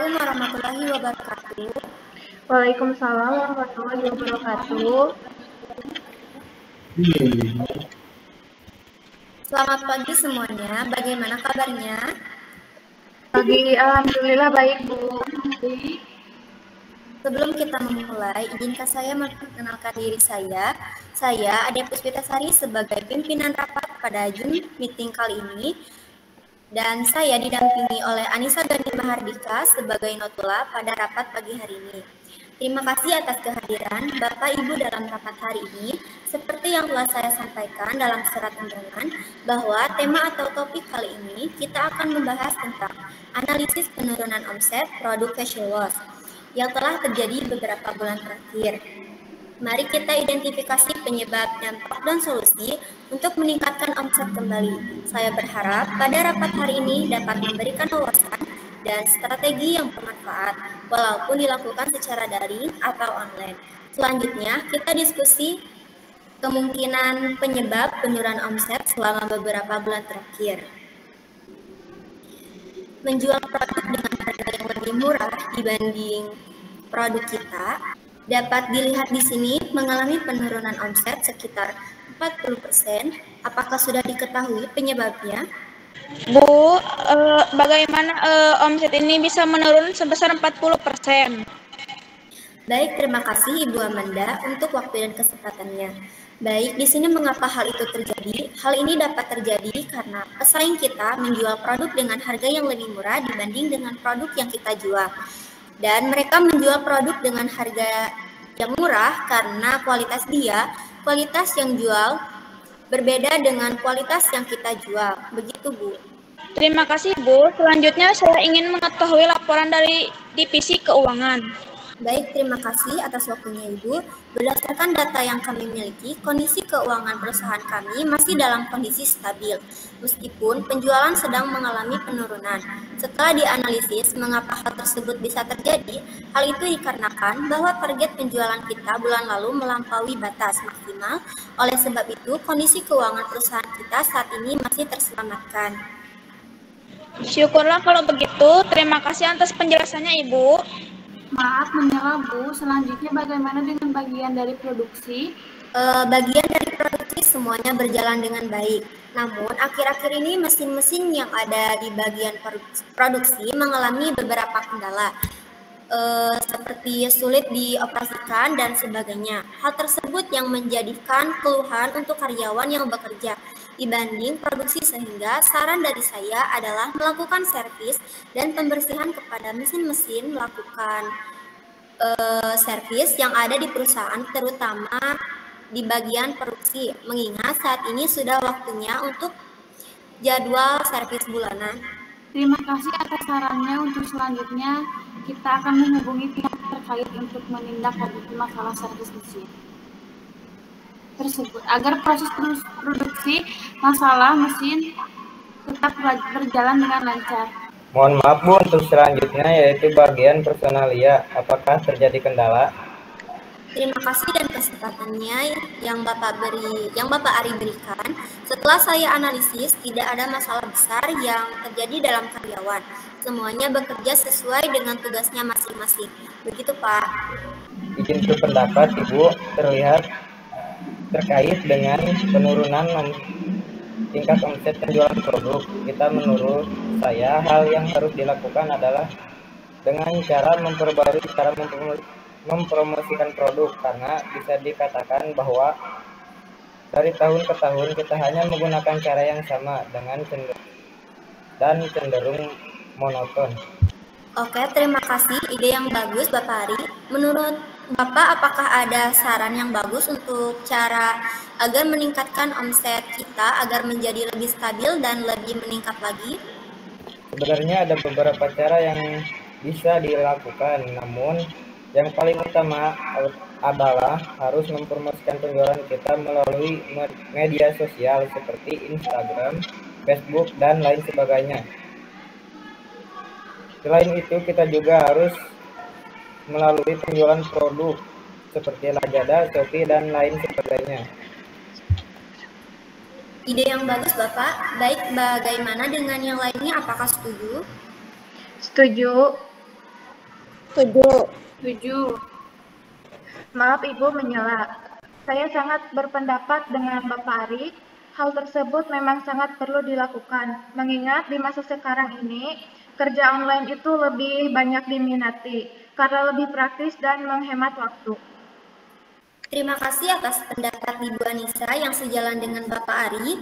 Assalamualaikum warahmatullahi wabarakatuh. Waalaikumsalam warahmatullahi wabarakatuh. Selamat pagi semuanya. Bagaimana kabarnya? Pagi, alhamdulillah baik, Bu. Sebelum kita memulai, izinkan saya memperkenalkan diri saya. Saya Ade Puspitasari sebagai pimpinan rapat pada Zoom meeting kali ini. Dan saya didampingi oleh Anissa Gani Mahardika sebagai notula pada rapat pagi hari ini. Terima kasih atas kehadiran Bapak Ibu dalam rapat hari ini. Seperti yang telah saya sampaikan dalam surat undangan, bahwa tema atau topik kali ini kita akan membahas tentang analisis penurunan omset produk facial wash yang telah terjadi beberapa bulan terakhir. Mari kita identifikasi penyebab, dampak, dan solusi untuk meningkatkan omset kembali. Saya berharap pada rapat hari ini dapat memberikan wawasan dan strategi yang bermanfaat, walaupun dilakukan secara daring atau online. Selanjutnya, kita diskusi kemungkinan penyebab penurunan omset selama beberapa bulan terakhir. Menjual produk dengan harga yang lebih murah dibanding produk kita dapat dilihat di sini mengalami penurunan omset sekitar 40%. Apakah sudah diketahui penyebabnya? Bu, bagaimana omset ini bisa menurun sebesar 40%? Baik, terima kasih Ibu Amanda untuk waktu dan kesempatannya. Baik, di sini mengapa hal itu terjadi? Hal ini dapat terjadi karena pesaing kita menjual produk dengan harga yang lebih murah dibanding dengan produk yang kita jual. Dan mereka menjual produk dengan harga yang murah karena kualitas yang jual berbeda dengan kualitas yang kita jual. Begitu, Bu. Terima kasih, Bu. Selanjutnya saya ingin mengetahui laporan dari Divisi Keuangan. Baik, terima kasih atas waktunya Ibu. Berdasarkan data yang kami miliki, kondisi keuangan perusahaan kami masih dalam kondisi stabil, meskipun penjualan sedang mengalami penurunan. Setelah dianalisis mengapa hal tersebut bisa terjadi, hal itu dikarenakan bahwa target penjualan kita bulan lalu melampaui batas maksimal. Oleh sebab itu, kondisi keuangan perusahaan kita saat ini masih terselamatkan. Syukurlah kalau begitu. Terima kasih atas penjelasannya, Ibu. Maaf menyela, Bu. Selanjutnya bagaimana dengan bagian dari produksi? Bagian dari produksi semuanya berjalan dengan baik. Namun, akhir-akhir ini mesin-mesin yang ada di bagian produksi mengalami beberapa kendala, seperti sulit dioperasikan dan sebagainya. Hal tersebut yang menjadikan keluhan untuk karyawan yang bekerja dibanding produksi, sehingga saran dari saya adalah melakukan servis dan pembersihan kepada mesin-mesin, melakukan servis yang ada di perusahaan, terutama di bagian produksi, mengingat saat ini sudah waktunya untuk jadwal servis bulanan. Terima kasih atas sarannya. Untuk selanjutnya, kita akan menghubungi pihak terkait untuk menindaklanjuti masalah servis mesin tersebut agar proses produksi masalah mesin tetap berjalan dengan lancar. Mohon maaf Bu, untuk selanjutnya yaitu bagian personalia, apakah terjadi kendala? Terima kasih dan kesempatannya yang Bapak Ari berikan. Setelah saya analisis, tidak ada masalah besar yang terjadi dalam karyawan. Semuanya bekerja sesuai dengan tugasnya masing-masing. Begitu, Pak. Izin berpendapat, Ibu, terkait dengan penurunan tingkat omset penjualan produk. Menurut saya, hal yang harus dilakukan adalah dengan cara memperbarui cara mempromosikan produk, karena bisa dikatakan bahwa dari tahun ke tahun kita hanya menggunakan cara yang sama dengan cenderung monoton. Oke, terima kasih. Ide yang bagus, Bapak Ari. Menurut Bapak, apakah ada saran yang bagus untuk cara agar meningkatkan omset kita agar menjadi lebih stabil dan lebih meningkat lagi? Sebenarnya ada beberapa cara yang bisa dilakukan, namun yang paling utama adalah harus mempromosikan penjualan kita melalui media sosial seperti Instagram, Facebook, dan lain sebagainya. Selain itu, kita juga harus melalui penjualan produk seperti Lazada, Shopee, dan lain sebagainya. Ide yang bagus, Bapak. Baik, bagaimana dengan yang lainnya? Apakah setuju? Setuju. Setuju. Setuju. Maaf Ibu menyela. Saya sangat berpendapat dengan Bapak Ari. Hal tersebut memang sangat perlu dilakukan, mengingat di masa sekarang ini, kerja online itu lebih banyak diminati, karena lebih praktis dan menghemat waktu. Terima kasih atas pendapat Ibu Anissa yang sejalan dengan Bapak Ari.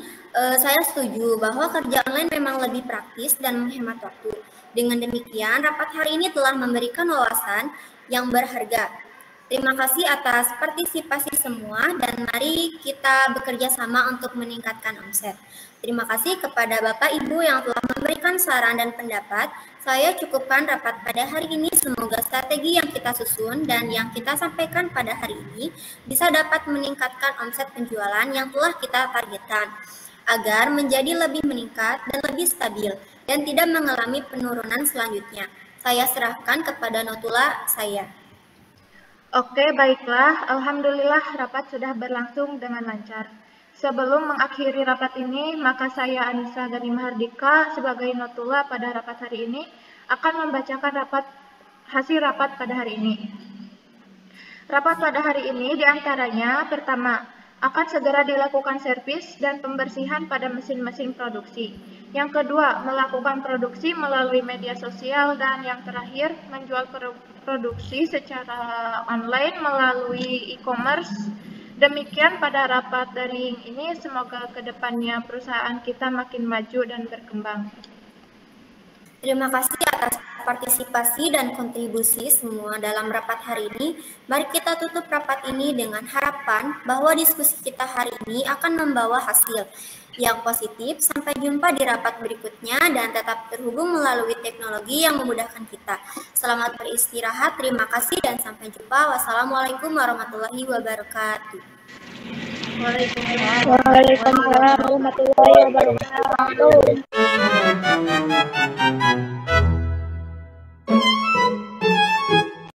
Saya setuju bahwa kerja online memang lebih praktis dan menghemat waktu. Dengan demikian, rapat hari ini telah memberikan wawasan yang berharga. Terima kasih atas partisipasi semua dan mari kita bekerja sama untuk meningkatkan omset. Terima kasih kepada Bapak Ibu yang telah memberikan saran dan pendapat. Saya cukupkan rapat pada hari ini. Semoga strategi yang kita susun dan yang kita sampaikan pada hari ini bisa dapat meningkatkan omset penjualan yang telah kita targetkan agar menjadi lebih meningkat dan lebih stabil dan tidak mengalami penurunan selanjutnya. Saya serahkan kepada notula saya. Oke, baiklah. Alhamdulillah rapat sudah berlangsung dengan lancar. Sebelum mengakhiri rapat ini, maka saya Anissa Gani Mahardika sebagai notula pada rapat hari ini akan membacakan hasil rapat pada hari ini. Rapat pada hari ini diantaranya pertama, akan segera dilakukan servis dan pembersihan pada mesin-mesin produksi. Yang kedua, melakukan produksi melalui media sosial dan yang terakhir, menjual produksi secara online melalui e-commerce. Demikian pada rapat daring ini, semoga kedepannya perusahaan kita makin maju dan berkembang. Terima kasih atas partisipasi dan kontribusi semua dalam rapat hari ini. Mari kita tutup rapat ini dengan harapan bahwa diskusi kita hari ini akan membawa hasil yang positif. Sampai jumpa di rapat berikutnya dan tetap terhubung melalui teknologi yang memudahkan kita. Selamat beristirahat, terima kasih dan sampai jumpa. Wassalamualaikum warahmatullahi wabarakatuh. Waalaikumsalam warahmatullahi wabarakatuh.